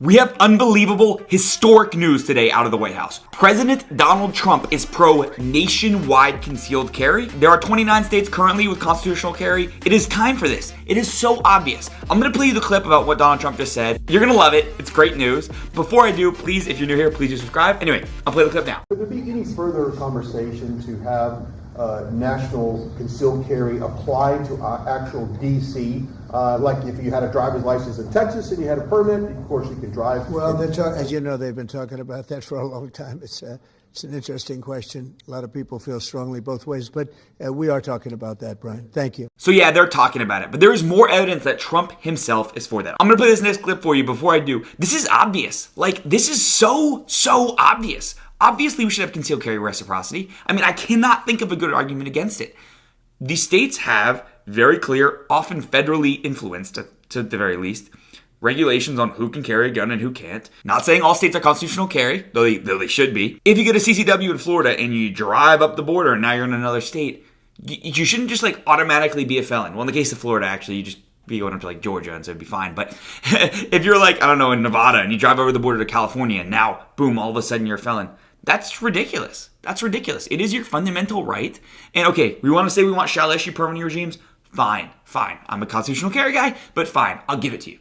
We have unbelievable, historic news today out of the White House. President Donald Trump is pro-nationwide concealed carry. There are 29 states currently with constitutional carry. It is time for this. It is so obvious. I'm going to play you the clip about what Donald Trump just said. You're going to love it. It's great news. Before I do, please, if you're new here, please do subscribe. Anyway, I'll play the clip now. Would there be any further conversation to have national concealed carry applied to actual DC? Like if you had a driver's license in Texas and you had a permit, of course you could drive. Well, as you know, they've been talking about that for a long time. It's an interesting question. A lot of people feel strongly both ways, but we are talking about that, Brian. Thank you. So yeah, they're talking about it, but there is more evidence that Trump himself is for that. I'm going to play this next clip for you. Before I do, this is obvious. Like, this is so obvious. Obviously, we should have concealed carry reciprocity. I mean, I cannot think of a good argument against it. The states have very clear, often federally influenced, to the very least, regulations on who can carry a gun and who can't. Not saying all states are constitutional carry, though they should be. If you get a CCW in Florida and you drive up the border and now you're in another state, you shouldn't just like automatically be a felon. Well, in the case of Florida, actually, you just be going up to like Georgia and so it'd be fine. But if you're like, I don't know, in Nevada and you drive over the border to California and now, boom, all of a sudden you're a felon. That's ridiculous. That's ridiculous. It is your fundamental right. And okay, we want to say we want shall issue permanent regimes. Fine. I'm a constitutional carry guy, but fine. I'll give it to you.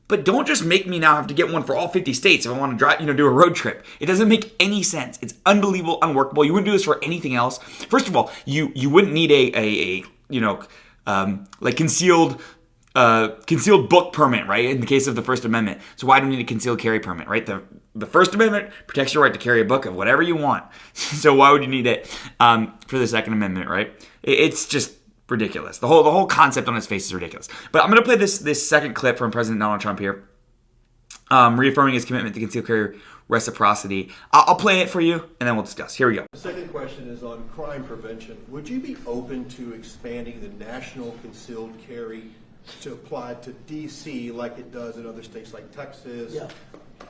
But don't just make me now have to get one for all 50 states if I want to drive, do a road trip. It doesn't make any sense. It's unbelievable, unworkable. You wouldn't do this for anything else. First of all, you wouldn't need a concealed book permit, right? In the case of the First Amendment. So why do we need a concealed carry permit, right? The First Amendment protects your right to carry a book of whatever you want. So why would you need it for the Second Amendment, right? It's just ridiculous. The whole concept on its face is ridiculous. But I'm going to play this second clip from President Donald Trump here, reaffirming his commitment to concealed carry reciprocity. I'll play it for you, and then we'll discuss. Here we go. The second question is on crime prevention. Would you be open to expanding the national concealed carry to apply to DC like it does in other states like Texas? Yeah.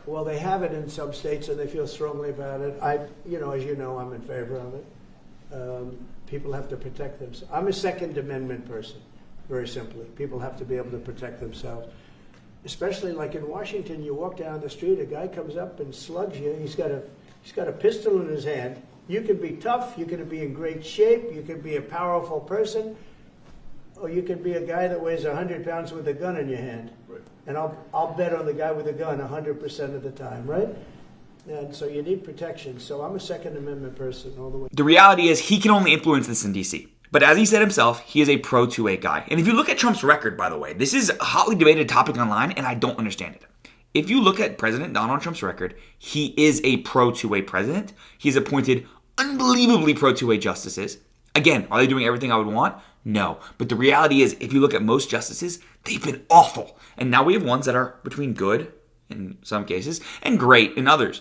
Well, they have it in some states and they feel strongly about it. As you know, I'm in favor of it. People have to protect themselves. I'm a Second Amendment person, very simply. People have to be able to protect themselves. Especially like in Washington, you walk down the street, a guy comes up and slugs you. He's got a pistol in his hand. You can be tough, you can be in great shape, you can be a powerful person, or you can be a guy that weighs 100 pounds with a gun in your hand. Right. And I'll bet on the guy with a gun 100% of the time, right? And so you need protection. So I'm a Second Amendment person all the way. The reality is he can only influence this in D.C. But as he said himself, he is a pro-2A guy. And if you look at Trump's record, by the way, this is a hotly debated topic online, and I don't understand it. If you look at President Donald Trump's record, he is a pro-2A president. He's appointed unbelievably pro-2A justices. Again, are they doing everything I would want? No. But the reality is, if you look at most justices, they've been awful. And now we have ones that are between good in some cases and great in others.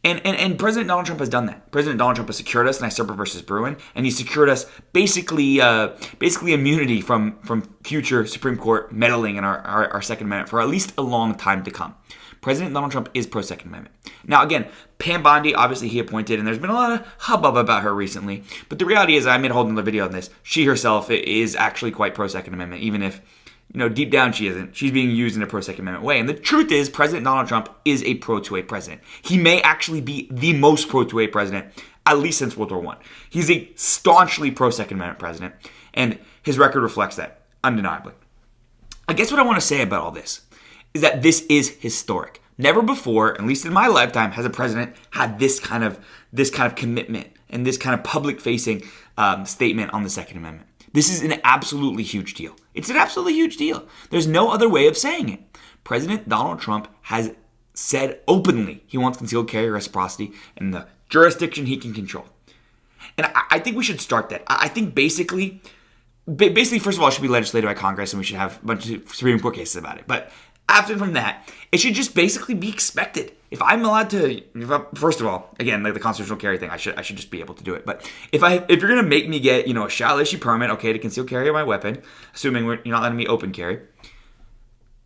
And President Donald Trump has done that. President Donald Trump has secured us in Nysurpa versus Bruin, and he secured us basically immunity from future Supreme Court meddling in our Second Amendment for at least a long time to come. President Donald Trump is pro-Second Amendment. Now, again, Pam Bondi, obviously he appointed, and there's been a lot of hubbub about her recently. But the reality is, I made a whole other video on this. She herself is actually quite pro-Second Amendment, even if, deep down she isn't. She's being used in a pro-Second Amendment way. And the truth is, President Donald Trump is a pro-2A president. He may actually be the most pro-2A president, at least since World War I. He's a staunchly pro-Second Amendment president, and his record reflects that, undeniably. I guess what I want to say about all this is that this is historic. Never before, at least in my lifetime, has a president had this kind of commitment and this kind of public-facing statement on the Second Amendment. This is an absolutely huge deal. It's an absolutely huge deal. There's no other way of saying it. President Donald Trump has said openly he wants concealed carry reciprocity in the jurisdiction he can control. And I think we should start that. I think basically, first of all, it should be legislated by Congress and we should have a bunch of Supreme Court cases about it. But after from that, it should just basically be expected. If I'm allowed to, first of all, again, like the constitutional carry thing, I should just be able to do it. But if you're gonna make me get, a shall issue permit, okay, to conceal carry my weapon, assuming you're not letting me open carry,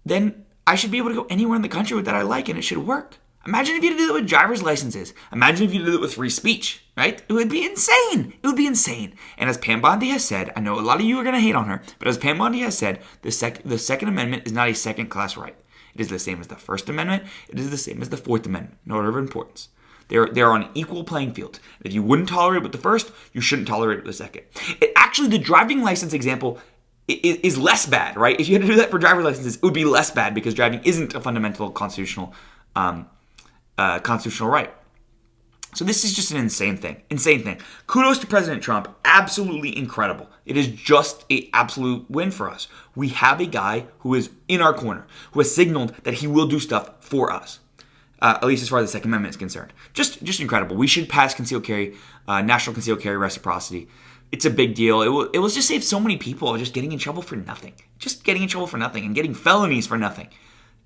then I should be able to go anywhere in the country with that I like, and it should work. Imagine if you did it with driver's licenses. Imagine if you did it with free speech, right? It would be insane. It would be insane. And as Pam Bondi has said, I know a lot of you are going to hate on her, but as Pam Bondi has said, the Second Amendment is not a second-class right. It is the same as the First Amendment. It is the same as the Fourth Amendment in order of importance. They're on an equal playing field. If you wouldn't tolerate it with the first, you shouldn't tolerate it with the second. Actually, the driving license example is less bad, right? If you had to do that for driver's licenses, it would be less bad because driving isn't a fundamental constitutional right. So this is just an insane thing. Kudos to President Trump. Absolutely incredible. It is just an absolute win for us. We have a guy who is in our corner, who has signaled that he will do stuff for us. At least as far as the Second Amendment is concerned. Just incredible. We should pass concealed carry, national concealed carry reciprocity. It's a big deal. It will just save so many people just getting in trouble for nothing. Just getting in trouble for nothing and getting felonies for nothing.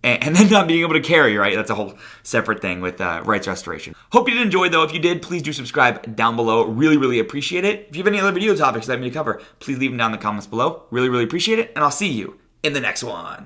And then not being able to carry, right? That's a whole separate thing with rights restoration. Hope you did enjoy, though. If you did, please do subscribe down below. Really, really appreciate it. If you have any other video topics you'd like me to cover, please leave them down in the comments below. Really, really appreciate it. And I'll see you in the next one.